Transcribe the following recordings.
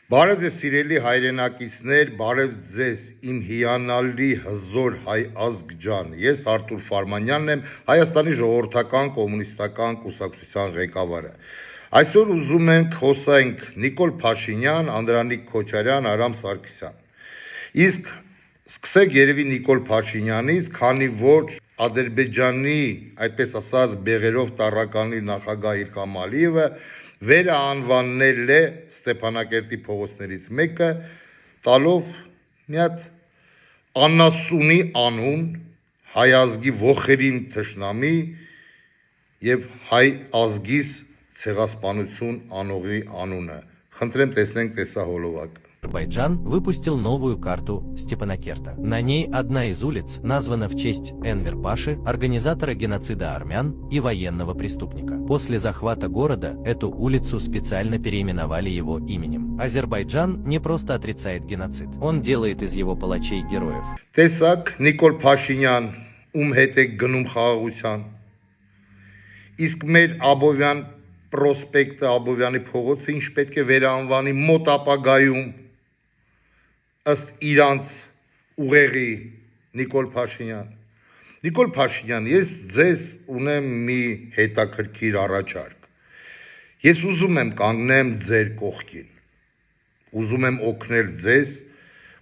Բարև ձեզ սիրելի հայրենակիցներ, բարև ձեզ իմ հիանալի հզոր հայ ազգ ջան, ես Արթուր Ֆարմանյանն եմ, Հայաստանի ժողովրդական կոմունիստական կուսակցության ղեկավարը։ Այսօր ուզում ենք խոսենք Նիկոլ Փաշինյան, Անդրանիկ Քոչարյան, Արամ Սարգսյան։ Իսկ սկսենք երևի Նիկոլ Փաշինյանից, քանի որ Ադրբեջանի, այդպես ասած, բեղերով տառականի նախագահ Իլհամ Ալիևը վերանվանել է Ստեփանակերտի փողոցներից մեկը, տալով մի հատ անասունի անուն, հայ ազգի ոխերին թշնամի եւ հայ ազգիս ցեղասպանություն անողի անունը։ Խնդրեմ տեսնենք տեսահոլովակը։ Азербайджан выпустил новую карту Степанакерта. На ней одна из улиц названа в честь Энвер Паши, организатора геноцида армян и военного преступника. После захвата города эту улицу специально переименовали его именем. Азербайджан не просто отрицает геноцид, он делает из его палачей героев. Տեսակ Նիկոլ Փաշինյան, ում հետ է գնում խաղաղության։ Իսկ մեր Աբովյան պրոսպեկտը, Աբովյանի փողոցը ինչ պետք է վերանվանի մոտ ապագայում ըստ իրանց ուղեղի Նիկոլ Փաշինյան։ Նիկոլ Փաշինյան, ես ձեզ ունեմ մի հետաքրքիր առաջարկ։ Ես ուզում եմ կանգնեմ ձեր կողքին։ Ուզում եմ օգնել ձեզ,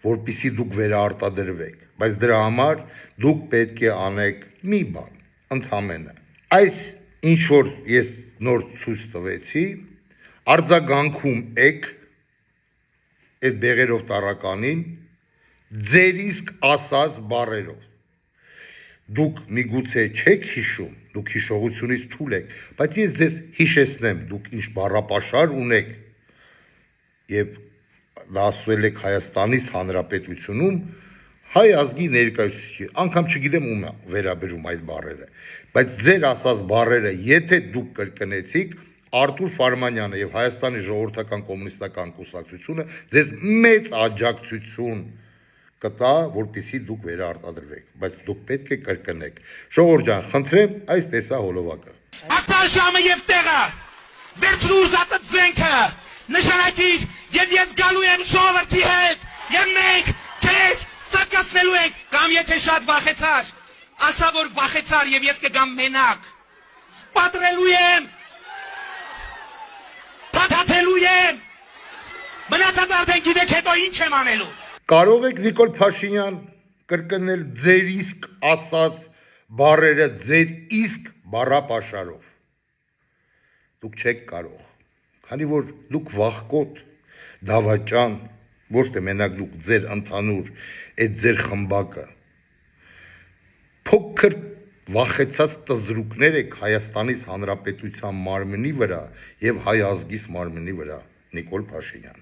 որպեսզի դուք վերարտադրվեք, բայց դրա համար դուք պետք է անեք մի բան, ընդհանրապես։ Այս ինչ որ ես նոր ցույց տվեցի, արձագանքում եք այդ բեղերով տառականին ձեր իսկ ասած բառերով։ Դուք միգուցե չեք հիշում, դուք հիշողությունից թույլ եք, բայց ես ձեզ հիշեցնեմ, դուք ինչ բառապաշար ունեք եւ դա ասել եք Հայաստանից Հանրապետությունում հայ ազգի ներկայացուցիչի, անգամ չգիտեմ ում է վերաբերում այդ բառերը, բայց ձեր ասած բառերը, եթե դուք կրկնեցիք, Արթուր Ֆարմանյանը եւ Հայաստանի ժողովրդական կոմունիստական կուսակցությունը ձեզ մեծ աջակցություն կտա, որպեսզի դուք վերարտադրվեք, բայց դուք պետք է կրկնեք։ Ժողովուրդ ջան, խնդրեմ այս տեսահոլովակը։ Ացան ժամը եւ տեղը, վերցրու ուզածը ձենքը, նշանակիր, եւ ես գալու եմ ժողովրդի հետ, եւ մենք քեզ սակացնելու ենք, կամ եթե շատ վախեցար, ասա որ վախեցար եւ ես կգամ մենակ, պատրելու եմ, պատատելու եմ, մնացած արդեն գիտեք հետո ինչ եմ անելու։ Կարող եք Նիկոլ Փաշինյան կրկնել ձեր իսկ ասած բառերը ձեր իսկ բառապաշարով։ Դուք չեք կարող, քանի որ դուք վախկոտ, դավաճան, ոչ թե մենակ դուք ձեր ընդհանուր այդ ձեր խմբակը փոքր վախեցած տզրուկներ եք Հայաստանից Հանրապետության մարմնի վրա եւ հայ ազգիս մարմնի վրա, Նիկոլ Փաշինյան։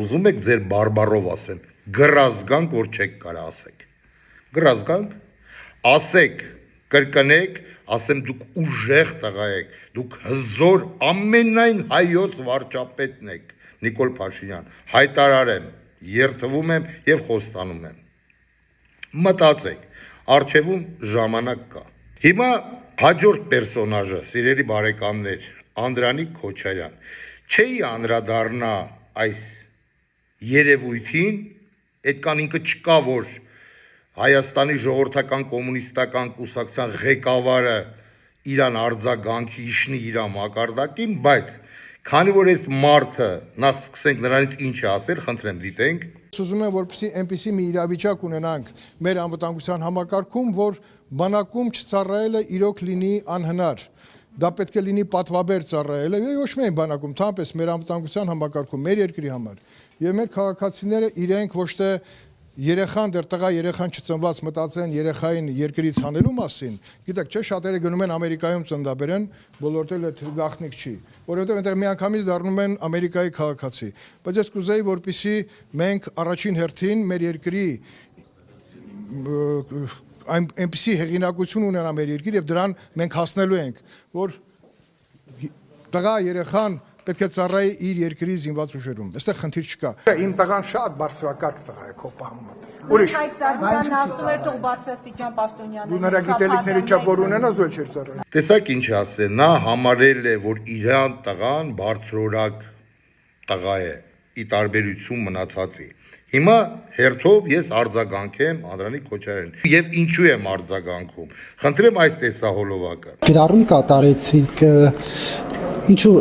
Ուզում եք ձեր բարբառով ասեմ, գրազգանք, որ չեք կարող ասեք։ Գրազգանք, ասեք, կրկնեք, ասեմ դուք ուժեղ տղա եք, դուք հզոր ամենայն հայոց վարչապետն եք, Նիկոլ Փաշինյան, հայտարարեմ, երթվում եմ եւ խոստանում եմ։ Մտածեք, առջևում ժամանակ կա։ Հիմա հաջորդ պերսոնաժը, սիրելի բարեկամներ, Անդրանիկ Քոչարյան, չէի անդրադառնա այս երևույթին, այդքան ինքը չկա, որ Հայաստանի ժողովրդական կոմունիստական կուսակցության ղեկավարը իրան արձագանքի իշնի իր մակարդակին, բայց քանի որ այդ մարդը, նախ սկսենք նրանից ինչ է ասել, խնդրեմ դիտենք։ Ուզում եմ, որպեսզի այնպիսի մի իրավիճակ ունենանք մեր անվտանգության համակարգում, որ բանակում չծառայելը իրոք լինի անհնար։ Դա պետք է լինի պատվաբեր ծառայելը, եւ ոչ միայն բանակում, թամպես մեր անվտանգության համակարգում, մեր երկրի համար։ Եվ մեր քաղաքացիները իրենք ոչ թե երեխան դեռ տղա երեխան չծնված մտածեն երեխային երկրից հանելու մասին, գիտեք, չէ, շատերը գնում են Ամերիկայում ծննդաբերեն, բոլորդ էլ այդ գաղտնիք չի, որովհետև այնտեղ միանգամից դառնում են Ամերիկայի քաղաքացի։ Բայց ես կուզեի, որպեսզի մենք առաջին հերթին մեր երկրի այնպիսի հեղինակություն ունենա մեր երկիր եւ դրան մենք հասնելու ենք, որ տղա երեխան պետք է ծառայի իր երկրի զինված ուժերում։ Այստեղ խնդիր չկա։ Իմ տղան շատ բարձրակարգ տղա է քո պահմատ։ Ուրիշ Հայկ Սարգսյանն ասում էր թող բարձրաստիճան պաշտոնյաներ։ Դու նրա գիտելիքների չափ որ ունենաս դու չես ծառայ։ Տեսակ ինչ ասել, նա համարել է, որ իրան տղան բարձրորակ տղա է, ի տարբերություն մնացածի։ Հիմա հերթով ես արձագանքեմ Անդրանիկ Քոչարյանին։ Եվ ինչու եմ արձագանքում։ Խնդրեմ այս տեսահոլովակը։ Գրառում կատարեցիք, ինչու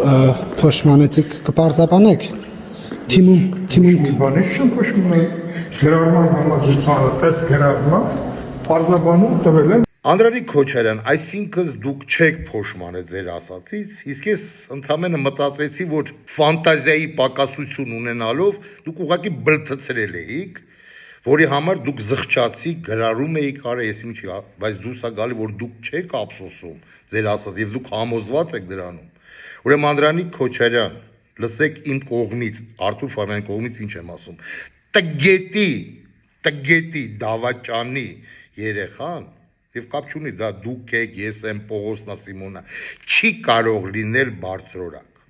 փոշմանեցիք, կպարզաբանեք։ Թիմում Բանից չեմ փոշմանը գրառման համար ըստ գրառման պարզաբանում տվել եմ։ Անդրանիկ Քոչարյան, այսինքն դուք չեք փոշմանը ձեր ասացից, իսկ ես ընդամենը մտածեցի, որ ֆանտազիայի պակասություն ունենալով դուք ուղղակի բլթցրել էիք, որի համար դուք զղջացիք, գրառում էիք, արա ես ինչի, բայց դուրս է գալի, որ դուք չեք ափսոսում ձեր ասած եւ դուք համոզված եք դրանում։ Ուրեմն Անդրանիկ Քոչարյան, լսեք իմ կողմից, Արթուր Ֆարմյանի կողմից ինչ եմ ասում։ Տգետի դավաճանի երեխան Եվ կապ չունի, դա դուք եք, ես եմ, Պողոսնա Սիմոնա, չի կարող լինել բարձրորակ,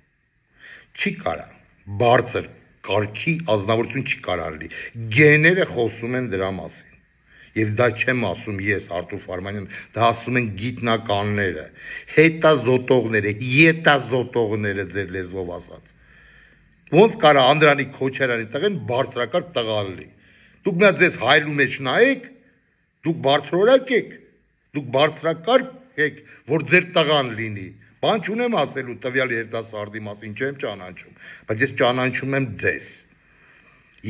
չի կարա, բարձր, կարգի ազնվորություն չի կարող լինի, գեները խոսում են դրա մասին, և դա չեմ ասում ես, Արթուր Ֆարմանյան, դա ասում են գիտնականները, ետազոտողները ձեր լեզվով ասած, ոնց կարա Անդրանիկ Քոչարյանի տղեն բարձրակարգ տղա լինի, դուք նա ձեզ հայլու մեջ նայեք, դուք բարձրորակ եք, Դուք բարձրակարգ եք, որ ձեր տղան լինի, բան չունեմ ասելու տվյալ երիտասարդի մասին, չեմ ճանաչում, բայց ես ճանաչում եմ ձեզ,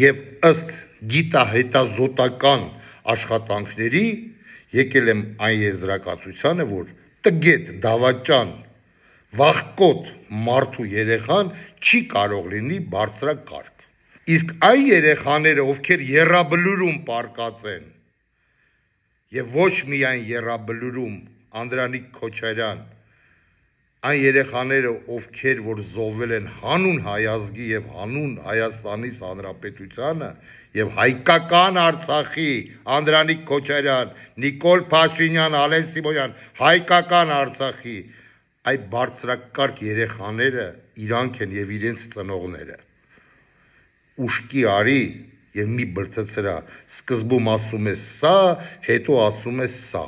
և ըստ գիտահետազոտական աշխատանքների եկել եմ այն եզրակացությանը, որ տգետ դավաճան, վախկոտ մարդու երեխան չի կարող լինի բարձրակարգ, իսկ այն երեխաները, ովքեր եռաբլուրում պարկած են, Եվ ոչ միայն եռաբլուրում Անդրանիկ Քոչարյան, այն երեխաները, ովքեր որ զոհվել են հանուն հայազգի եւ հանուն Հայաստանի Հանրապետությանը եւ հայկական Արցախի Անդրանիկ Քոչարյան, Նիկոլ Փաշինյան, Ալեն Սիմոնյան, հայկական Արցախի, այդ բարձրակարգ երեխաները իրանք են եւ իրենց ծնողները։ Ուշքի արի Եվ մի բրդցրա, սկզբում ասում ես սա, հետո ասում ես սա։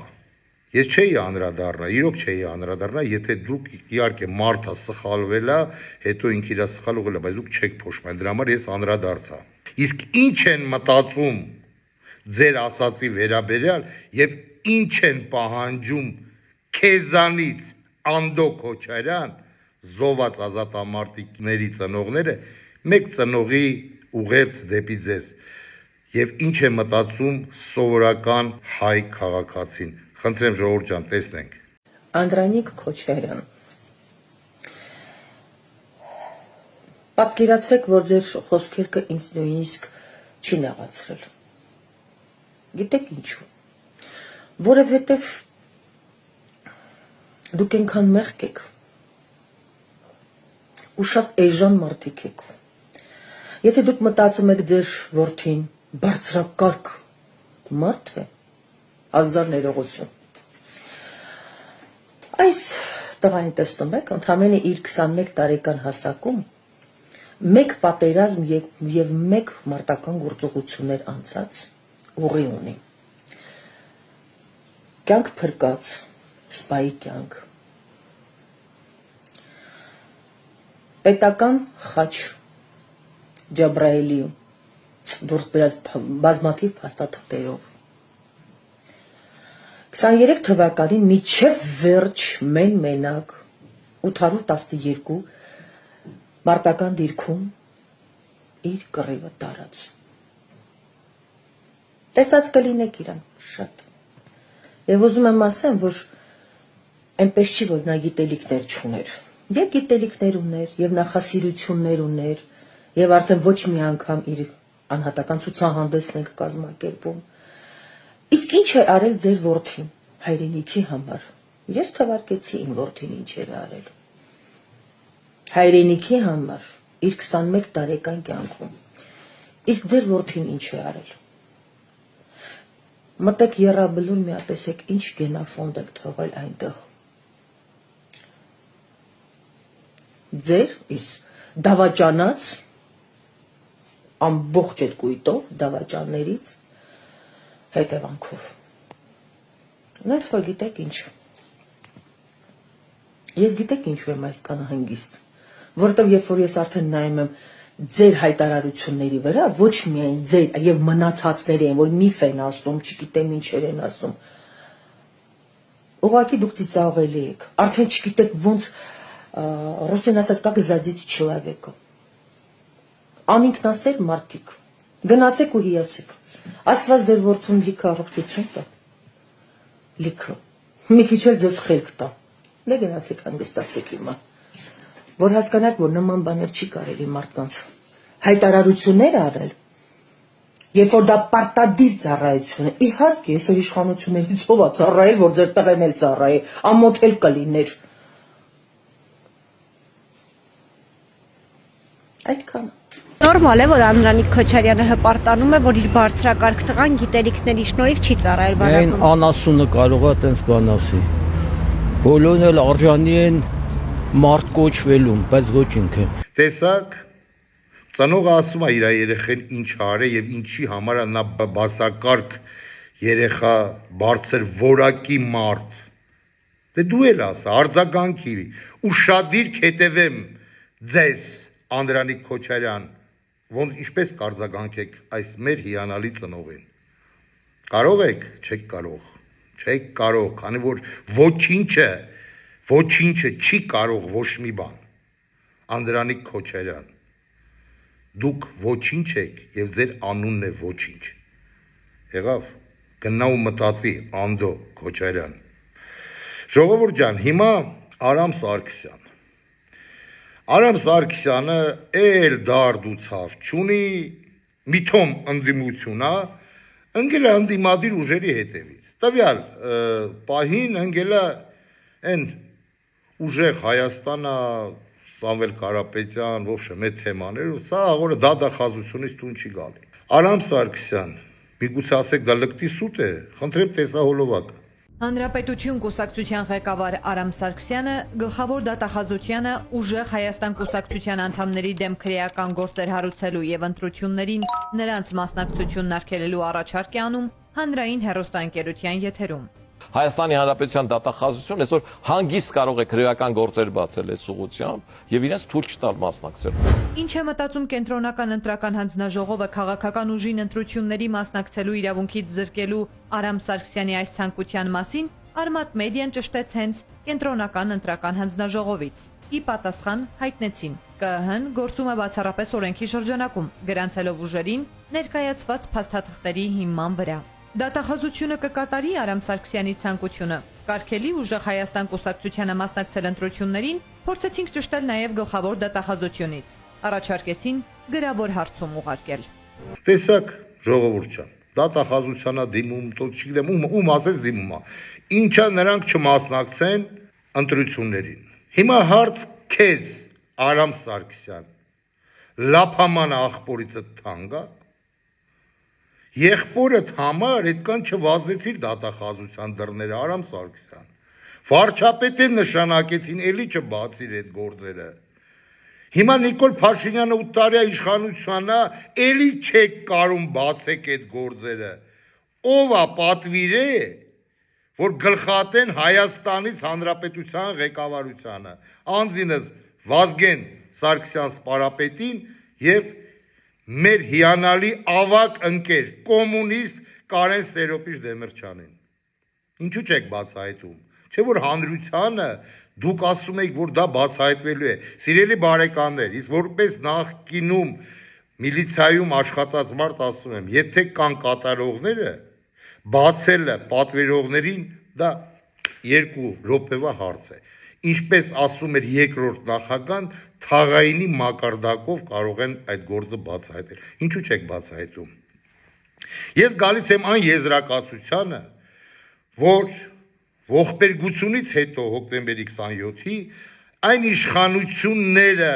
Ես չէի անդրադառնա, իրոք չէի անդրադառնա, եթե դուք իհարկե մարդը սխալվել է, հետո ինքը իր սխալ ուղղել է, բայց դուք չեք փոշման, դրա համար ես անդրադարձա։ Իսկ ինչ են մտածում ձեր ասացի վերաբերյալ եւ ինչ են պահանջում քեզանից Անդո Քոչարյան, զոհված ազատամարտիկների ծնողները, մեկ ծնողի ուղերձ դեպի ձեզ եւ ինչ է մտածում սովորական հայ քաղաքացին։ Խնդրեմ ժողովուրդ ջան, տեսնենք։ Անդրանիկ Քոչարյան, պատկերացրեք, որ ձեր խոսքերքը ինձ նույնիսկ չի նեղացրել։ Գիտեք ինչու։ Որովհետև դուք այնքան մեղք եք ու շատ էժան մարդիկ եք։ Եթե դուք մտածում եք ձեր որդին բարձրակարգ մարդ է, հազար ներողություն։ Այս տղային տեսնում եք, ընդամենը իր 21 տարեկան հասակում մեկ պատերազմ եւ մեկ մարտական գործողություններ անցած ուղի ունի։ Կյանք փրկած, սպայի կյանք։ Պետական խաչ Ջաբրայելի դուրս բերած բազմաթիվ փաստաթղթերով 23 թվականին միջև վերջ մենակ 812 մարտական դիրքում իր կռիվը տարած։ Տեսած կլինեք իրան շատ։ Եվ ուզում եմ ասեմ, որ այնպես չի, որ նա գիտելիքներ չուներ։ Եվ գիտելիքներ ուներ, եւ նախասիրություններ ուներ, եւ արդեն ոչ մի անգամ իր անհատական ցուցահանդեսն ենք կազմակերպում։ Իսկ ինչ է արել ձեր որդին հայրենիքի համար։ Ես թվարկեցի իմ որդին ինչ էր արել։ Հայրենիքի համար իր 21 տարեկան կյանքում։ Իսկ ձեր որդին ինչ է արել։ Մտեք եռաբլուր միատեսեք ինչ գենաֆոնդ եք թողել այնտեղ։ Ձեր իսկ դավաճանած ամբողջ այդ կույտով դավաճաններից հետևանքով։ Նայած որ գիտեք ինչ։ Ես գիտեք ինչու եմ այսքան հանգիստ, որովհետև երբ որ ես արդեն նայում եմ ձեր հայտարարությունների վրա, ոչ միայն ձեր եւ մնացածների են, որ միֆ են ասում, չգիտեմ ինչեր են ասում։ Ուղղակի դուք ծիծաղելի եք, արդեն չգիտեք ոնց ռուսեն ասած как задеть человека։ Անինքնասեր մարդիկ, գնացեք ու հիացեք։ Աստված ձեր որդուն լիքը առողջություն տա։ Լիքը։ Մի քիչ էլ ձեզ խելք տա։ Դե գնացեք հանգստացեք հիմա։ Որ հասկանաք, որ նման բաներ չի կարելի մարդկանց հայտարարություններ արել, երբ որ դա պարտադիր ծառայություն է, իհարկե, այսօր իշխանություններից ով է ծառայել, որ ձեր տղեն էլ ծառայի, ամոթ էլ կլիներ։ Այդքան։ Նորմալ է, որ Անդրանիկ Քոչարյանը հպարտանում է, որ իր բարձրակարգ տղան գիտելիքների շնորհիվ չի ծառայել բանակում։ Այն անասունը կարող է տենց բան ասի։ Բոլորն էլ արժանի են մարդ կոչվելուն, բայց ոչ ինքը։ Տեսակ, ծնողը ասում է իր երեխեն ինչ արե եւ ինչի համար նա բացակարգ երեխա, բարձր որակի մարդ։ Դե դու էլ ասա, արձագանքի, ուշադիր կհետևեմ ձեզ, Անդրանիկ Քոչարյան, ոնց ինչպես կարձագանքեք այս մեր հիանալի ծնողին։ Կարող եք, չեք կարող, չեք կարող, քանի որ ոչինչը չի կարող ոչ մի բան։ Անդրանիկ Քոչարյան, դուք ոչինչ եք եւ ձեր անունն է ոչինչ։ Եղավ, գնա ու մտածի Անդո Քոչարյան։ Ժողովուրդ ջան, հիմա Արամ Սարգսյանը էլ դարդուցավ, չունի միթոմ ընդդիմություն, ընկել է ընդդիմադիր ուժերի հետևից։ Տվյալ պահին ընկել է այն ուժեղ Հայաստանը, Սամվել Կարապետյան, ոբշե մեծ թեմաներ, սա աղորը դադախազությունից տուն չի գալի։ Արամ Սարգսյան, միգուցե ասեք դա լկտի սուտ է, խնդրեմ տեսահոլովակը։ Հանրապետություն կուսակցության ղեկավար Արամ Սարգսյանը գլխավոր դատախազությանը ուժեղ Հայաստան կուսակցության անդամների դեմ քրեական գործեր հարուցելու եւ ընտրություններին նրանց մասնակցությունն արգելելու առաջարկ է անում հանրային հեռուստաընկերության եթերում։ Հայաստանի Հանրապետության դատախազությունը այսօր հանգիստ կարող է քրեական գործեր բացել այս ուղղությամբ եւ իրենց թույլ չտալ մասնակցել։ Ինչ է մտածում կենտրոնական ընտրական հանձնաժողովը քաղաքական ուժին ընտրությունների մասնակցելու իրավունքից զրկելու Արամ Սարգսյանի այս ցանկության մասին, Արմատ մեդիան ճշտեց հենց կենտրոնական ընտրական հանձնաժողովից։ Ի պատասխան հայտնեցին. ԿԸՀ-ն գործում է բացառապես օրենքի շրջանակում, գրանցելով ուժերին ներկայացված փաստաթղթերի հիման վրա։ Դատախազությունը կկատարի Արամ Սարգսյանի ցանկությունը։ Կարգելի ուժեղ Հայաստան կուսակցությանը մասնակցել ընտրություններին, փորձեցինք ճշտել նաև գլխավոր դատախազությունից։ Առաջարկեցին գրավոր հարցում ուղարկել։ Տեսակ, ժողովուրդ ջան, դատախազությանը դիմում, չգիտեմ ում ասես դիմում է։ Ինչա նրանք չմասնակցեն ընտրություններին։ Հիմա հարց քեզ, Արամ Սարգսյան, լափաման աղբորիցը թանկա։ Եղբորդ համար այդքան չվազեցիր դատախազության դռները, Արամ Սարգսյան։ Վարչապետը նշանակեցին, էլի չբացիր այդ գործերը։ Հիմա Նիկոլ Փաշինյանը 8 տարի իշխանությանը, էլի չեք կարում բացեք այդ գործերը։ Ով է պատվիրե, որ գլխատեն Հայաստանից Հանրապետության ղեկավարությանը, անձինս Վազգեն Սարգսյան Սպարապետին եւ մեր հիանալի ավակ ընկեր, կոմունիստ Կարեն Սերոպիչ Դեմիրճյանին։ Ինչու չեք բացահայտում։ Չէ որ հանրությանը դուք ասում եք, որ դա բացահայտվելու է։ Սիրելի բարեկամներ, իսկ որպես նախկինում միլիցիայում աշխատած մարդ ասում եմ, եթե կան կատարողները, բացելը պատվիրողներին դա 2 րոպեվա հարց է։ Ինչպես ասում էր երկրորդ նախագահան, թաղայինի մակարդակով կարող են այդ գործը բացահայտել։ Ինչու չեք բացահայտում։ Ես գալիս եմ այն եզրակացությանը, որ ողբերգությունից հետո հոկտեմբերի 27-ի այն իշխանությունները,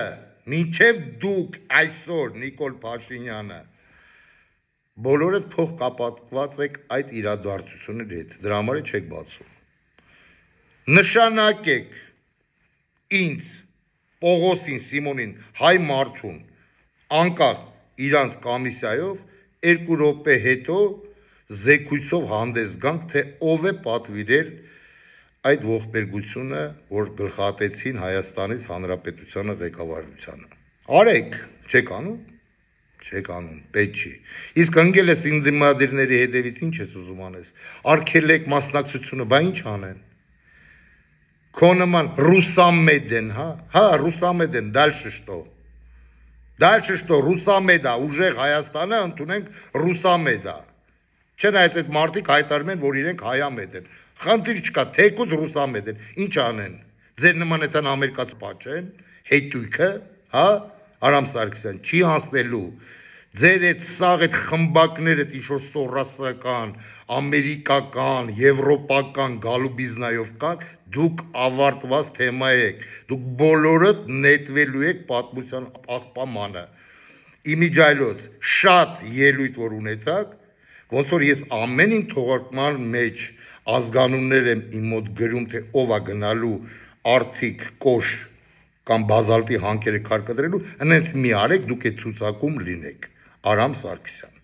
մինչև դուք այսօր Նիկոլ Փաշինյանը, բոլորդ փոխկապակցված եք այդ իրադարձությունների հետ, դրա համար չեք բացում։ Նշանակեք ինձ, Պողոսին, Սիմոնին, հայ մարդուն, անկախ իրանց կոմիսիայով 2 րոպե հետո զեկույցով հանդես գանք, թե ով է պատվիրել այդ ողբերգությունը, որ գլխատեցին Հայաստանից Հանրապետությանը ղեկավարությանը։ Արեք, չեք անում։ Չեք անում, պետք չի։ Իսկ ընկել ես ինդիմադիրների հետևից ինչ ես ուզում անես։ Արգելեք մասնակցությունը, բա ինչ անեն։ Քո նման ռուսամեդեն, հա, ռուսամեդեն, դальше что։ Дальше что, ռուսամեդա, ուժեղ Հայաստանը ընդունենք ռուսամեդա։ Չնայած այդ մարդիկ հայտարարում են, որ իրենք հայամեդ են։ Խնդիր չկա, թեկուզ ռուսամեդ են։ Ինչ անեն։ Ձեր նման այդան ամերիկացի պատճեն, հետույքը, հա, Արամ Սարգսյան, չի հասնելու։ Ձեր այդ սաղ այդ խմբակները ինչ-որ սորասական, ամերիկական, եվրոպական գալու բիզնայով կան, դուք ավարտված թեմա եք։ Դուք բոլորդ նետվելու եք պատմության աղբամանը։ Իմիջայլոց շատ ելույթ որ ունեցաք, ոնց որ ես ամեն ինչ թողարկման մեջ ազգանուններ եմ իմ մոտ գրում, թե ով է գնալու արդիկ կոշ կամ բազալտի հանքերը քարկադրելու, հենց մի արեք դուք այդ ցուցակում լինեք։ Արամ Սարգսյան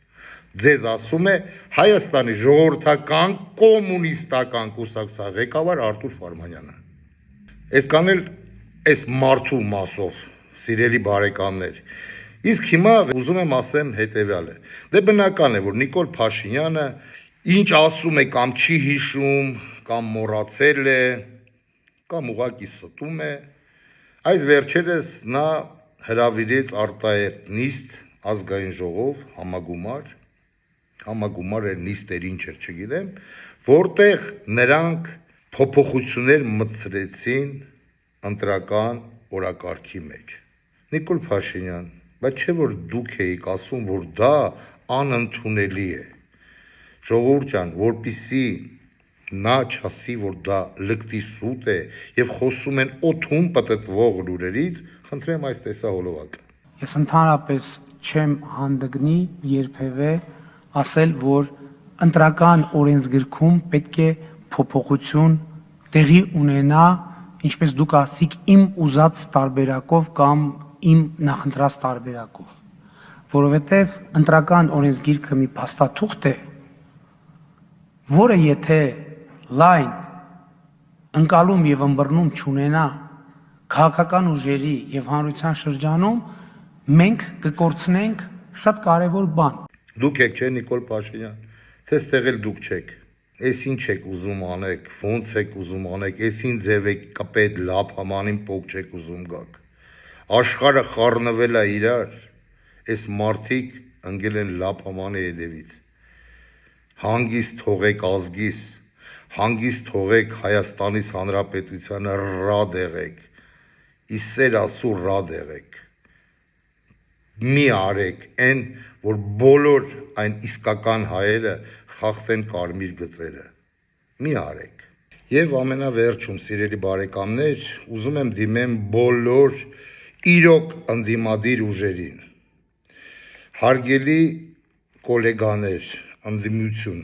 ձեզ ասում է Հայաստանի ժողովրդական կոմունիստական կուսակցության ղեկավար Արտուր Ֆարմանյանը։ Այսքան էլ այս մարդու մասով, սիրելի բարեկամներ։ Իսկ հիմա ուզում եմ ասեմ հետևյալը։ Դե բնական է, որ Նիկոլ Փաշինյանը ինչ ասում է կամ չի հիշում, կամ մոռացել է, կամ ուղղակի ստում է։ Այս վերջերս նա հրավիրեց արտահերտ նիստ ազգային ժողով համագումար էր նիստեր ինչ էր չգիտեմ, որտեղ նրանք փոփոխություններ մտցրեցին ընտրական օրակարգի մեջ։ Նիկոլ Փաշինյան, բայց չէ որ դուք եք ասում, որ դա անընդունելի է։ Ժողովուրդ ջան, որպիսի նա չասի, որ դա լկտի սուտ է եւ խոսում են օթում պտտվող լուրերից, խնդրեմ այս տեսահոլովակը։ Ես ընդհանրապես չեմ հանդգնի երբևէ ասել, որ ընտրական օրենսգրքում պետք է փոփոխություն տեղի ունենա, ինչպես դուք ասիք, իմ ուզած տարբերակով կամ իմ նախընտրած տարբերակով, որովհետեւ ընտրական օրենսգիրքը մի փաստաթուղթ է, որը եթե լայն ընկալում եւ ըմբռնում չունենա քաղաքական ուժերի եւ հանրության շրջանում, մենք կկորցնենք շատ կարեւոր բան։ Դուք եք չէ Նիկոլ Փաշինյան, թե ստեղ էլ դուք չեք։ Էս ինչ եք ուզում անեք, ոնց եք ուզում անեք, էս ինչ ձև եք կպետ լապ haմանին փոք չեք ուզում գաք։ Աշխարհը խառնվել է իրար, էս մարդիկ ընկել են լապ համանի հետևից։ Հանգիստ թողեք ազգիս, հանգիստ թողեք Հայաստանից Հանրապետությանը ռադ եղեք, իսեր ասու ռադ եղեք, մի արեք են, որ բոլոր այն իսկական հայերը խախտեն կարմիր գծերը, մի արեք։ Եվ ամենավերջում, սիրելի բարեկամներ, ուզում եմ դիմեմ բոլոր իրոք ընդդիմադիր ուժերին, հարգելի կոլեգաներ, ընդդիմություն,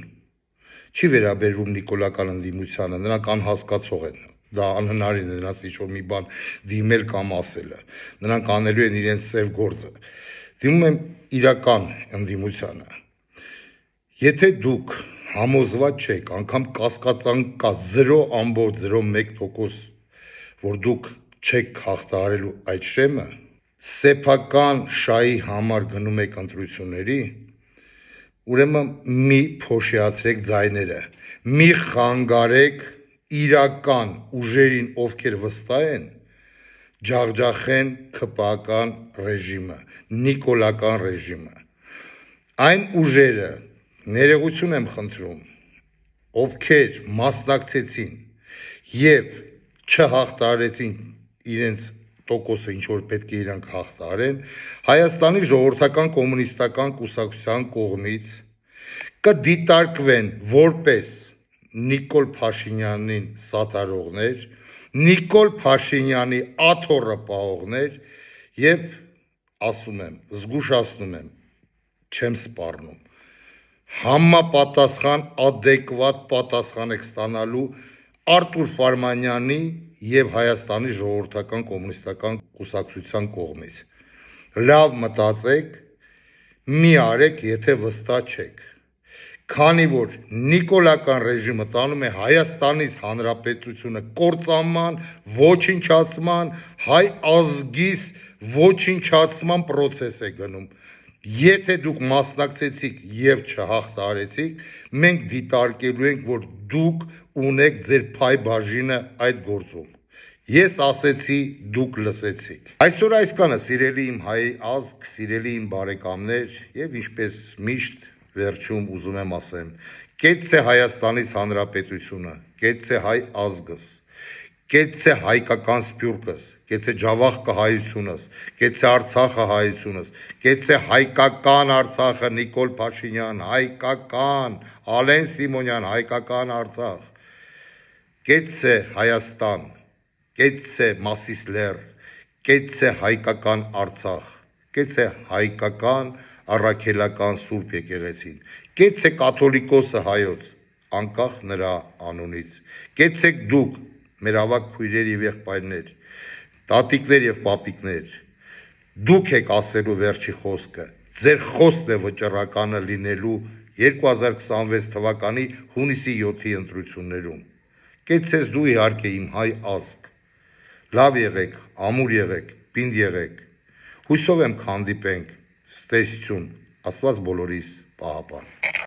չի վերաբերվում նիկոլական ընդդիմությանը, նրանք անհասկացող են, դա անհնարին է նրանց ինչ-որ մի բան դիմել կամ ասելը, նրանք անելու են իրենց սև գործը, դիմում եմ իրական ընդդիմությանը, եթե դուք համոզված չեք, անգամ կասկածանք կա 0.01%, որ դուք չեք հաղթահարելու այդ շեմը, սեփական շահի համար գնում եք ընտրությունների, ուրեմն մի փոշիացրեք ձայները, մի խանգարեք իրական ուժերին, ովքեր վստահ են, ջախջախեն ԿՊԱ-ական ռեժիմը, նիկոլական ռեժիմը։ Այն ուժերը, ներողություն եմ խնդրում, ովքեր մասնակցեցին եւ չհաղթահարեցին իրենց տոկոսը, ինչ որ պետք է իրանք հաղթահարեն, Հայաստանի ժողովրդական կոմունիստական կուսակցության կողմից կդիտարկվեն որպես Նիկոլ Փաշինյանին սատարողներ, Նիկոլ Փաշինյանի աթոռը պահողներ եւ ասում եմ, զգուշացնում եմ, չեմ սպառնում, համապատասխան adekvat պատասխան եք ստանալու Արտուր Ֆարմանյանի եւ Հայաստանի ժողովրդական կոմունիստական կուսակցության կողմից։ Լավ մտածեք, մի արեք, եթե վստահ չեք։ Քանի որ նիկոլական ռեժիմը տանում է Հայաստանից Հանրապետությունը կործանման, ոչնչացման, հայ ազգիս ոչնչացման process է գնում։ Եթե դուք մասնակցեցիք եւ չհաղթարեցիք, մենք դիտարկելու ենք, որ դուք ունեք ձեր փայ բաժինը այդ գործում։ Ես ասեցի, դուք լսեցիք։ Այսօր այսքանը, սիրելի իմ հայ ազգ, սիրելի իմ բարեկամներ, եւ ինչպես միշտ վերջում ուզում եմ ասեմ, կեցցե Հայաստանից Հանրապետությունը, կեցցե հայ ազգս, կեցցե հայկական սփյուռքս, կեցցե ջավախքը հայությունս, կեցցե Արցախը հայությունս, կեցցե հայկական Արցախը Նիկոլ Փաշինյան, հայկական Ալեն Սիմոնյան, հայկական Արցախ, կեցցե Հայաստան, կեցցե Մասիսլեր, կեցցե հայկական Արցախ, կեցցե հայկական առաքելական Սուրբ եկեղեցին, կեցցե կաթոլիկոսը հայոց, անկախ նրա անունից, կեցցեք դուք, մեր ավակ քույրեր եւ եղբայրներ, տատիկներ եւ պապիկներ, դուք եք ասելու վերջի խոսքը, ձեր խոսքն է վճռականը լինելու 2026 թվականի հունիսի 7-ի ընտրություններում, կեցցես դու իհարկե իմ հայ ազգ, լավ եղեք, ամուր եղեք, պինդ եղեք, հույսով եմ կհանդիպենք, ստեսություն, Աստված բոլորիս պահապան։